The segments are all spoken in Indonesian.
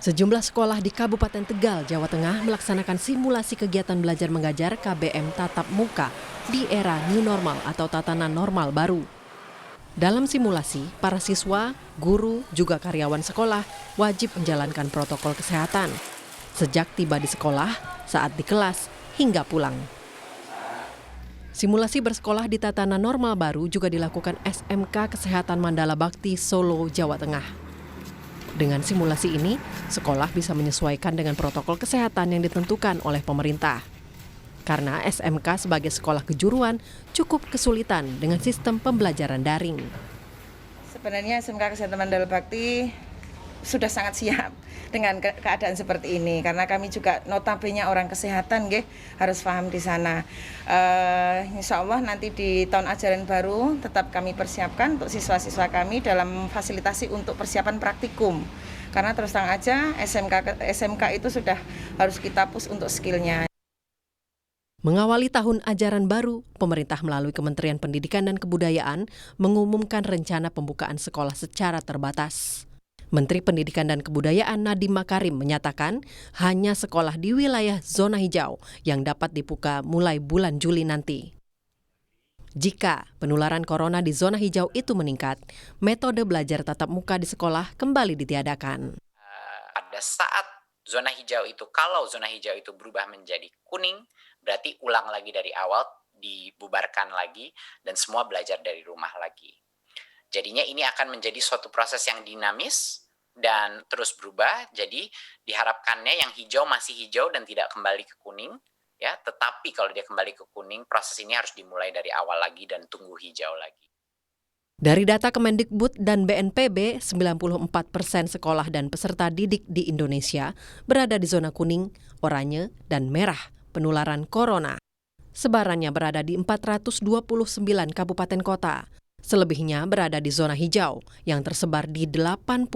Sejumlah sekolah di Kabupaten Tegal, Jawa Tengah melaksanakan simulasi kegiatan belajar mengajar KBM tatap muka di era new normal atau tatanan normal baru. Dalam simulasi, para siswa, guru, juga karyawan sekolah wajib menjalankan protokol kesehatan sejak tiba di sekolah, saat di kelas, hingga pulang. Simulasi bersekolah di tatanan normal baru juga dilakukan SMK Kesehatan Mandala Bakti, Solo, Jawa Tengah. Dengan simulasi ini, sekolah bisa menyesuaikan dengan protokol kesehatan yang ditentukan oleh pemerintah. Karena SMK sebagai sekolah kejuruan cukup kesulitan dengan sistem pembelajaran daring. Sebenarnya SMK Kesehatan Mandala Bakti sudah sangat siap dengan keadaan seperti ini, karena kami juga notabene orang kesehatan harus paham di sana. Insya Allah nanti di tahun ajaran baru tetap kami persiapkan untuk siswa-siswa kami dalam fasilitasi untuk persiapan praktikum, karena terus terang aja SMK itu sudah harus kita push untuk skillnya. Mengawali tahun ajaran baru, pemerintah melalui Kementerian Pendidikan dan Kebudayaan mengumumkan rencana pembukaan sekolah secara terbatas. Menteri Pendidikan dan Kebudayaan Nadiem Makarim menyatakan hanya sekolah di wilayah zona hijau yang dapat dibuka mulai bulan Juli nanti. Jika penularan corona di zona hijau itu meningkat, metode belajar tatap muka di sekolah kembali ditiadakan. Pada saat zona hijau itu, kalau zona hijau itu berubah menjadi kuning, berarti ulang lagi dari awal, dibubarkan lagi, dan semua belajar dari rumah lagi. Jadinya ini akan menjadi suatu proses yang dinamis dan terus berubah. Jadi diharapkannya yang hijau masih hijau dan tidak kembali ke kuning, ya. Tetapi kalau dia kembali ke kuning, proses ini harus dimulai dari awal lagi dan tunggu hijau lagi. Dari data Kemendikbud dan BNPB, 94% sekolah dan peserta didik di Indonesia berada di zona kuning, oranye, dan merah penularan corona. Sebarannya berada di 429 kabupaten kota. Selebihnya berada di zona hijau yang tersebar di 85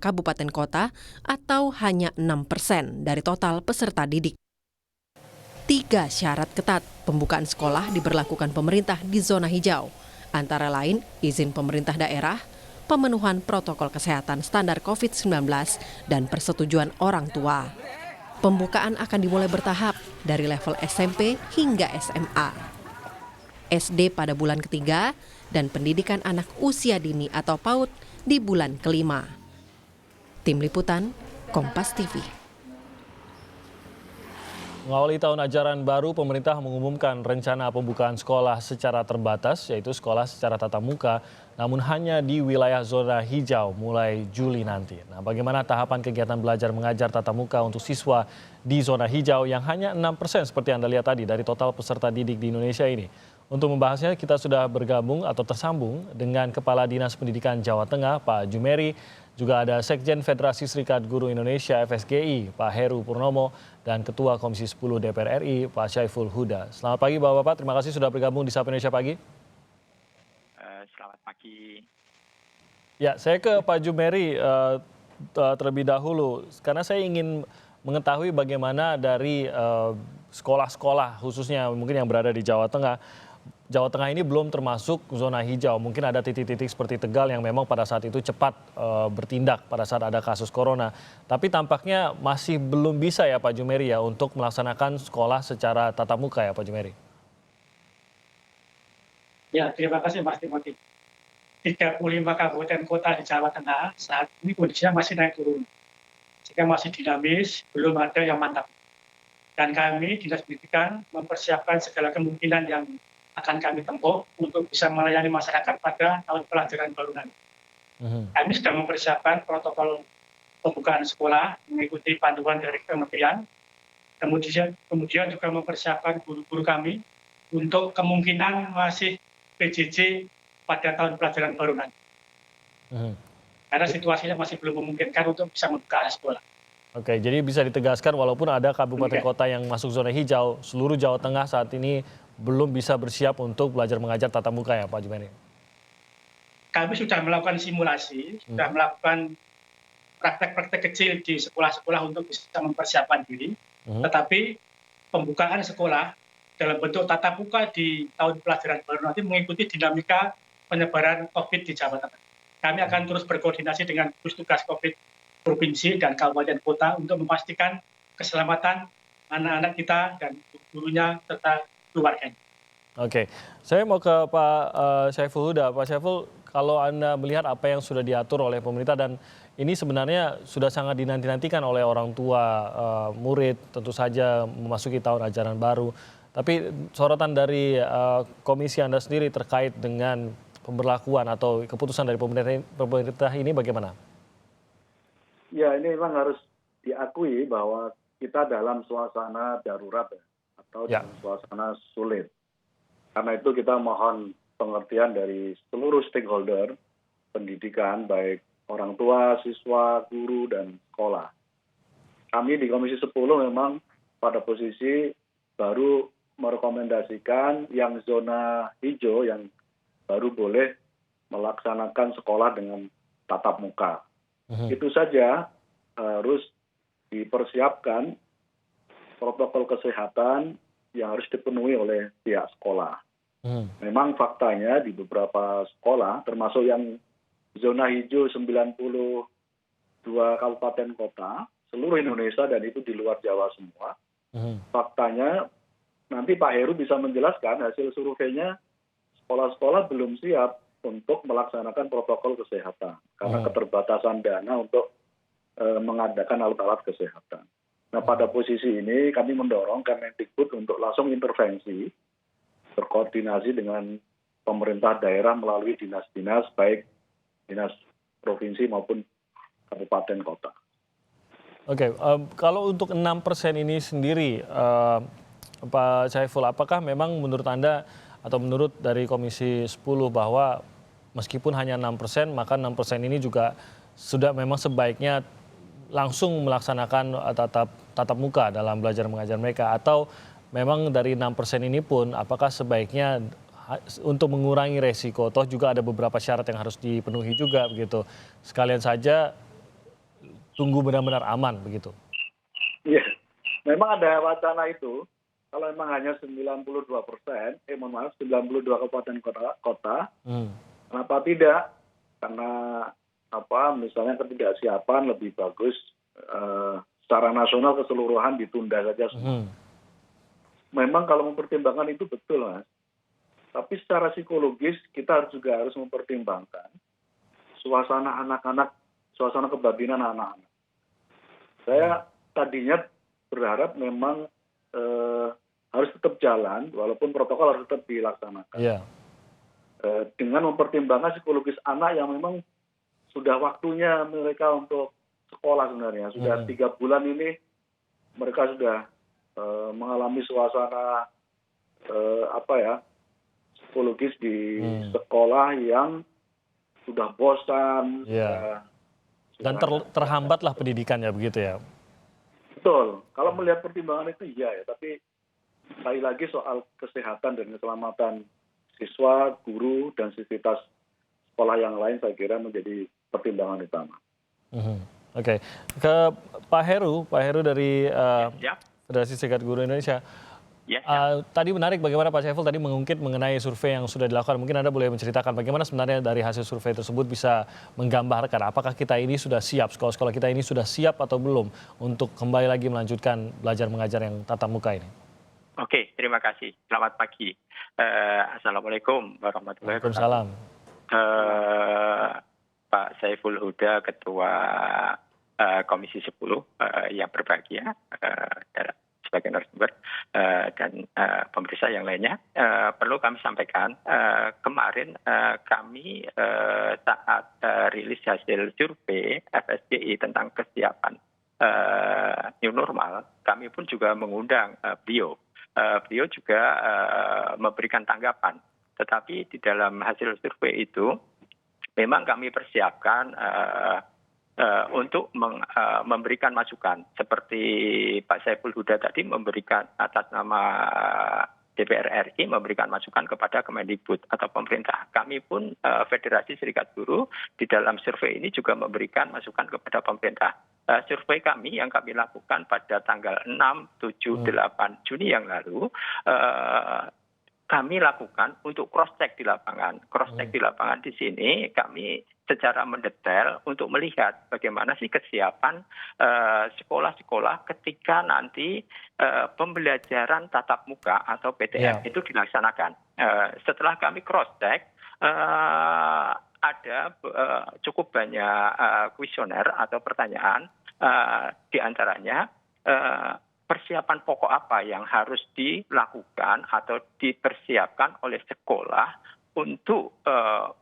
kabupaten kota atau hanya 6% dari total peserta didik. 3 syarat ketat pembukaan sekolah diberlakukan pemerintah di zona hijau, antara lain izin pemerintah daerah, pemenuhan protokol kesehatan standar COVID-19, dan persetujuan orang tua. Pembukaan akan dimulai bertahap dari level SMP hingga SMA. SD pada bulan ketiga, dan pendidikan anak usia dini atau PAUD di bulan kelima. Tim Liputan, Kompas TV. Mengawali tahun ajaran baru, pemerintah mengumumkan rencana pembukaan sekolah secara terbatas, yaitu sekolah secara tatap muka, namun hanya di wilayah zona hijau mulai Juli nanti. Nah, bagaimana tahapan kegiatan belajar mengajar tatap muka untuk siswa di zona hijau yang hanya 6% seperti Anda lihat tadi dari total peserta didik di Indonesia ini? Untuk membahasnya, kita sudah bergabung atau tersambung dengan Kepala Dinas Pendidikan Jawa Tengah, Pak Jumeri, juga ada Sekjen Federasi Serikat Guru Indonesia FSGI, Pak Heru Purnomo, dan Ketua Komisi 10 DPR RI, Pak Syaiful Huda. Selamat pagi Bapak-Bapak, terima kasih sudah bergabung di Sapa Indonesia Pagi. Selamat pagi. Ya, saya ke Pak Jumeri terlebih dahulu, karena saya ingin mengetahui bagaimana dari sekolah-sekolah, khususnya mungkin yang berada di Jawa Tengah. Jawa Tengah ini belum termasuk zona hijau. Mungkin ada titik-titik seperti Tegal yang memang pada saat itu cepat bertindak pada saat ada kasus corona. Tapi tampaknya masih belum bisa ya Pak Jumeri ya untuk melaksanakan sekolah secara tatap muka ya Pak Jumeri. Ya, terima kasih Mas Timothy. 35 kabupaten kota di Jawa Tengah saat ini kondisinya masih naik turun. Jika masih dinamis, belum ada yang mantap. Dan kami Dinas Pendidikan mempersiapkan segala kemungkinan yang akan kami tempuh untuk bisa melayani masyarakat pada tahun pelajaran baru nanti. Kami sudah mempersiapkan protokol pembukaan sekolah mengikuti panduan dari kementerian. Kemudian juga mempersiapkan guru-guru kami untuk kemungkinan masih PJJ pada tahun pelajaran baru nanti. Karena situasinya masih belum memungkinkan untuk bisa membuka sekolah. Oke, jadi bisa ditegaskan walaupun ada kabupaten kota yang masuk zona hijau, seluruh Jawa Tengah saat ini belum bisa bersiap untuk belajar mengajar tatap muka ya Pak Jumeri? Kami sudah melakukan simulasi, sudah melakukan praktek-praktek kecil di sekolah-sekolah untuk bisa mempersiapkan diri. Tetapi pembukaan sekolah dalam bentuk tatap muka di tahun pelajaran baru nanti mengikuti dinamika penyebaran COVID di Jawa Tengah. Kami akan terus berkoordinasi dengan gugus tugas COVID provinsi dan kabupaten kota untuk memastikan keselamatan anak-anak kita dan gurunya serta keluarganya. Oke, saya mau ke Pak Syaiful Huda. Pak Syaiful, kalau Anda melihat apa yang sudah diatur oleh pemerintah dan ini sebenarnya sudah sangat dinanti-nantikan oleh orang tua, murid, tentu saja memasuki tahun ajaran baru. Tapi sorotan dari komisi Anda sendiri terkait dengan pemberlakuan atau keputusan dari pemerintah ini bagaimana? Ya, ini memang harus diakui bahwa kita dalam suasana darurat ya, atau Ya. dalam suasana sulit. Karena itu kita mohon pengertian dari seluruh stakeholder pendidikan, baik orang tua, siswa, guru, dan sekolah. Kami di Komisi 10 memang pada posisi baru merekomendasikan yang zona hijau yang baru boleh melaksanakan sekolah dengan tatap muka. Itu saja harus dipersiapkan protokol kesehatan yang harus dipenuhi oleh pihak sekolah. Memang faktanya di beberapa sekolah, termasuk yang zona hijau 92 kabupaten kota, seluruh Indonesia dan itu di luar Jawa semua, faktanya nanti Pak Heru bisa menjelaskan hasil surveinya sekolah-sekolah belum siap untuk melaksanakan protokol kesehatan karena keterbatasan dana untuk mengadakan alat-alat kesehatan. Nah, pada posisi ini kami mendorong Kemendikbud untuk langsung intervensi, berkoordinasi dengan pemerintah daerah melalui dinas-dinas, baik dinas provinsi maupun kabupaten kota. Oke, kalau untuk 6% ini sendiri, Pak Syaiful, apakah memang menurut Anda atau menurut dari Komisi 10 bahwa meskipun hanya 6%, maka 6% ini juga sudah memang sebaiknya langsung melaksanakan tatap muka dalam belajar mengajar mereka, atau memang dari 6% ini pun apakah sebaiknya untuk mengurangi resiko, toh juga ada beberapa syarat yang harus dipenuhi juga begitu. Sekalian saja tunggu benar-benar aman begitu. Iya, memang ada wacana itu. Kalau memang hanya 92%, 92 kabupaten kota, kenapa tidak? Karena misalnya ketidaksiapan lebih bagus secara nasional keseluruhan ditunda saja semua. Memang kalau mempertimbangkan itu betul, Mas. Tapi secara psikologis kita juga harus mempertimbangkan suasana anak-anak, suasana kebatinan anak-anak. Saya tadinya berharap memang harus tetap jalan, walaupun protokol harus tetap dilaksanakan. Yeah. Dengan mempertimbangkan psikologis anak yang memang sudah waktunya mereka untuk sekolah sebenarnya. Sudah 3 bulan ini mereka sudah mengalami suasana psikologis di sekolah yang sudah bosan. Yeah. Dan terhambatlah pendidikannya begitu ya. Betul. Kalau melihat pertimbangan itu iya ya, tapi sekali lagi soal kesehatan dan keselamatan siswa, guru, dan sivitas sekolah yang lain saya kira menjadi pertimbangan utama. Oke. Ke Pak Heru dari Federasi Serikat Guru Indonesia. Tadi menarik bagaimana Pak Syaiful tadi mengungkit mengenai survei yang sudah dilakukan. Mungkin Anda boleh menceritakan bagaimana sebenarnya dari hasil survei tersebut bisa menggambarkan apakah kita ini sudah siap, sekolah-sekolah kita ini sudah siap atau belum untuk kembali lagi melanjutkan belajar mengajar yang tatap muka ini. Oke, terima kasih. Selamat pagi. Assalamualaikum warahmatullahi wabarakatuh. Waalaikumsalam. Pak Syaiful Huda, Ketua Komisi 10 yang berbahagia, sebagai narasumber dan pemirsa yang lainnya, perlu kami sampaikan kemarin kami saat rilis hasil survei FSGI tentang kesiapan new normal, kami pun juga mengundang beliau. Beliau juga memberikan tanggapan, tetapi di dalam hasil survei itu memang kami persiapkan untuk memberikan masukan seperti Pak Syaiful Huda tadi memberikan atas nama DPR RI memberikan masukan kepada Kemendikbud atau pemerintah. Kami pun Federasi Serikat Guru di dalam survei ini juga memberikan masukan kepada pemerintah. Survei kami yang kami lakukan pada tanggal 6, 7, 8 Juni yang lalu kami lakukan untuk cross check di lapangan. Cross check di lapangan di sini kami secara mendetail untuk melihat bagaimana sih kesiapan sekolah-sekolah ketika nanti pembelajaran tatap muka atau PTM itu dilaksanakan. Setelah kami cross check, ada cukup banyak kuesioner atau pertanyaan, di antaranya persiapan pokok apa yang harus dilakukan atau dipersiapkan oleh sekolah untuk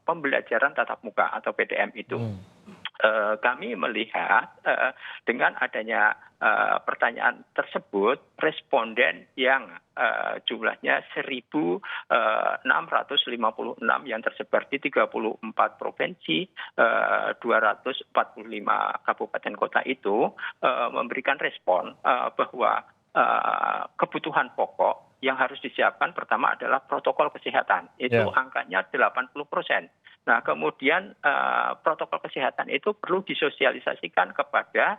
pembelajaran tatap muka atau PTM itu. Kami melihat dengan adanya pertanyaan tersebut, responden yang jumlahnya 1.656 yang tersebar di 34 provinsi, 245 kabupaten kota itu memberikan respon bahwa kebutuhan pokok yang harus disiapkan pertama adalah protokol kesehatan. Itu angkanya 80%. Nah, kemudian protokol kesehatan itu perlu disosialisasikan kepada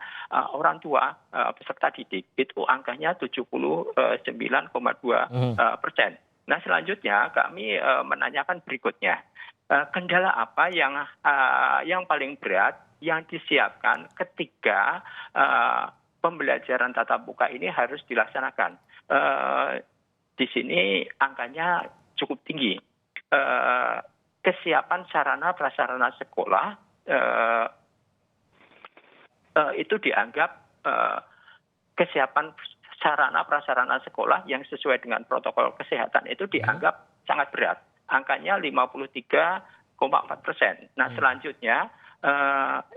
orang tua peserta didik. Itu angkanya 79,2%. Nah, selanjutnya kami menanyakan berikutnya. Kendala apa yang paling berat yang disiapkan ketika pembelajaran tatap muka ini harus dilaksanakan? Di sini angkanya cukup tinggi. Kesiapan sarana prasarana sekolah itu dianggap kesiapan sarana prasarana sekolah yang sesuai dengan protokol kesehatan itu dianggap sangat berat. Angkanya 53,4%. Nah, selanjutnya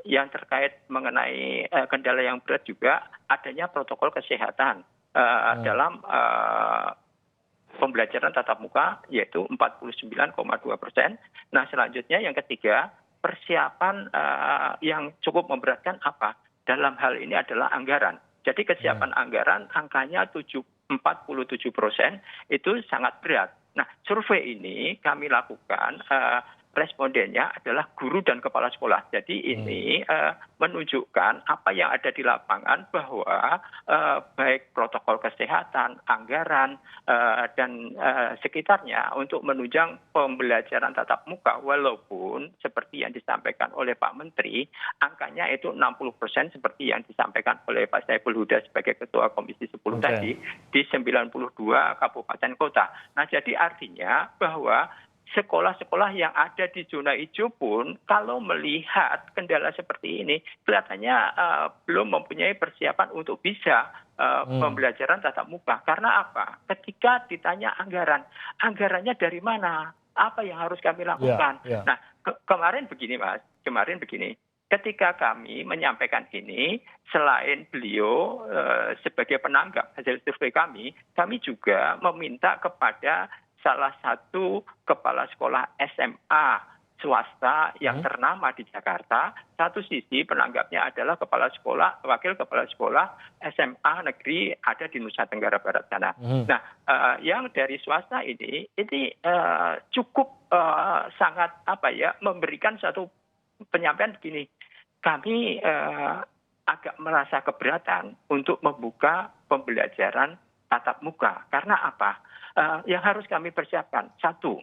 yang terkait mengenai kendala yang berat juga adanya protokol kesehatan dalam pembelajaran tatap muka, yaitu 49,2%. Nah, selanjutnya yang ketiga, persiapan yang cukup memberatkan apa? Dalam hal ini adalah anggaran. Jadi kesiapan anggaran angkanya 47%, itu sangat berat. Nah, survei ini kami lakukan, respondennya adalah guru dan kepala sekolah. Jadi ini menunjukkan apa yang ada di lapangan bahwa baik protokol kesehatan, anggaran, dan sekitarnya untuk menunjang pembelajaran tatap muka, walaupun seperti yang disampaikan oleh Pak Menteri, angkanya itu 60% seperti yang disampaikan oleh Pak Saiful Huda sebagai Ketua Komisi 10 tadi, di 92 kabupaten kota. Nah, jadi artinya bahwa sekolah-sekolah yang ada di zona hijau pun kalau melihat kendala seperti ini kelihatannya belum mempunyai persiapan untuk bisa pembelajaran tatap muka. Karena apa? Ketika ditanya anggarannya dari mana? Apa yang harus kami lakukan? Nah, kemarin begini Mas, ketika kami menyampaikan ini, selain beliau sebagai penanggap hasil survei kami juga meminta kepada salah satu kepala sekolah SMA swasta yang ternama di Jakarta. Satu sisi penanggapnya adalah wakil kepala sekolah SMA negeri ada di Nusa Tenggara Barat sana. Nah, yang dari swasta ini cukup sangat memberikan satu penyampaian begini. Kami agak merasa keberatan untuk membuka pembelajaran tatap muka. Karena apa? Yang harus kami persiapkan, satu,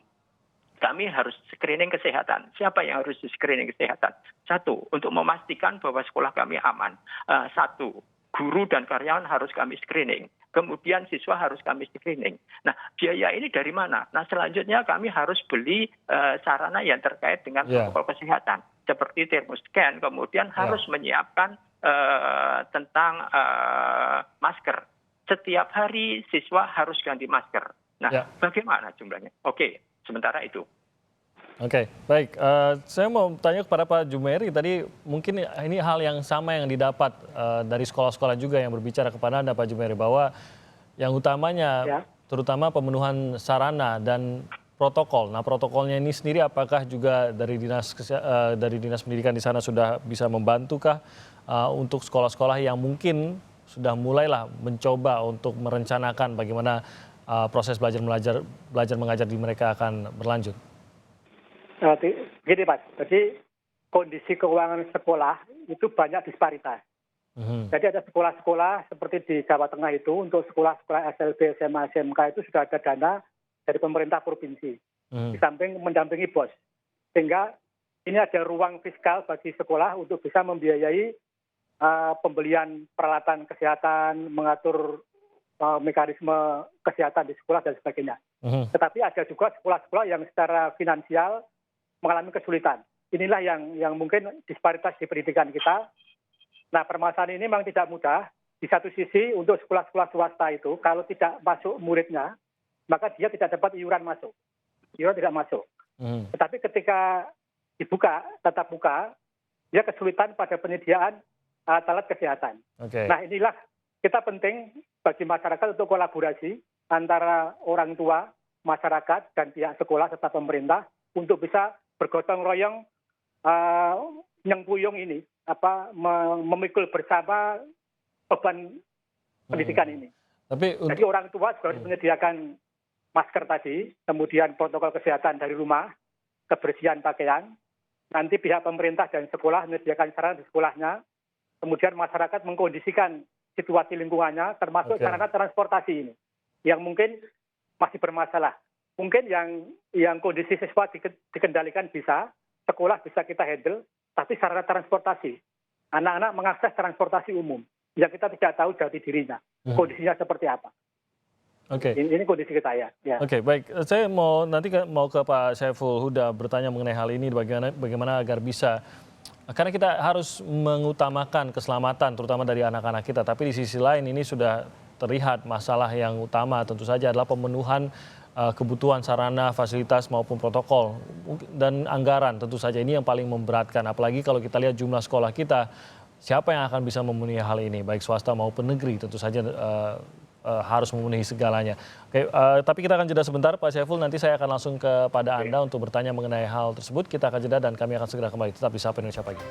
kami harus screening kesehatan. Siapa yang harus screening kesehatan? Satu, untuk memastikan bahwa sekolah kami aman. Satu, guru dan karyawan harus kami screening. Kemudian siswa harus kami screening. Nah, biaya ini dari mana? Nah, selanjutnya kami harus beli sarana yang terkait dengan protokol kesehatan. Seperti thermoscan, kemudian harus menyiapkan tentang masker. Setiap hari siswa harus ganti masker. Nah, bagaimana jumlahnya? Oke, sementara itu. Oke, baik. Saya mau tanya kepada Pak Jumeri, tadi mungkin ini hal yang sama yang didapat dari sekolah-sekolah juga yang berbicara kepada Anda, Pak Jumeri, bahwa yang utamanya terutama pemenuhan sarana dan protokol. Nah, protokolnya ini sendiri apakah juga dari dinas pendidikan di sana sudah bisa membantukah untuk sekolah-sekolah yang mungkin sudah mulailah mencoba untuk merencanakan bagaimana proses belajar mengajar di mereka akan berlanjut? Gini Pak, jadi kondisi keuangan sekolah itu banyak disparitas. Jadi ada sekolah-sekolah seperti di Jawa Tengah itu, untuk sekolah-sekolah SLB, SMA, SMK itu sudah ada dana dari pemerintah provinsi, di samping mendampingi BOS. Sehingga ini ada ruang fiskal bagi sekolah untuk bisa membiayai pembelian peralatan kesehatan, mengatur mekanisme kesehatan di sekolah dan sebagainya. Tetapi ada juga sekolah-sekolah yang secara finansial mengalami kesulitan. Inilah yang mungkin disparitas di pendidikan kita. Nah, permasalahan ini memang tidak mudah. Di satu sisi untuk sekolah-sekolah swasta itu, kalau tidak masuk muridnya, maka dia tidak dapat iuran masuk. Iuran tidak masuk. Tetapi ketika dibuka, tatap muka, dia kesulitan pada penyediaan alat kesehatan. Nah, inilah kita penting bagi masyarakat untuk kolaborasi antara orang tua, masyarakat, dan pihak sekolah serta pemerintah untuk bisa bergotong royong nyengkuyung ini, memikul bersama beban pendidikan ini. Jadi orang tua juga harus menyediakan masker tadi, kemudian protokol kesehatan dari rumah, kebersihan pakaian, nanti pihak pemerintah dan sekolah menyediakan sarana di sekolahnya, kemudian masyarakat mengkondisikan situasi lingkungannya, termasuk sarana transportasi ini, yang mungkin masih bermasalah. Mungkin yang kondisi siswa dikendalikan bisa, sekolah bisa kita handle, tapi sarana transportasi, anak-anak mengakses transportasi umum, yang kita tidak tahu jati dirinya, kondisinya seperti apa. Ini kondisi kita ya. Oke, baik. Saya nanti mau ke Pak Saiful Huda bertanya mengenai hal ini, bagaimana agar bisa, karena kita harus mengutamakan keselamatan terutama dari anak-anak kita, tapi di sisi lain ini sudah terlihat masalah yang utama tentu saja adalah pemenuhan kebutuhan sarana, fasilitas maupun protokol dan anggaran tentu saja ini yang paling memberatkan. Apalagi kalau kita lihat jumlah sekolah kita, siapa yang akan bisa memenuhi hal ini, baik swasta maupun negeri tentu saja harus memenuhi segalanya. Oke, tapi kita akan jeda sebentar Pak Saiful, nanti saya akan langsung kepada Anda untuk bertanya mengenai hal tersebut. Kita akan jeda dan kami akan segera kembali. Tetap di Sapa Indonesia Pagi.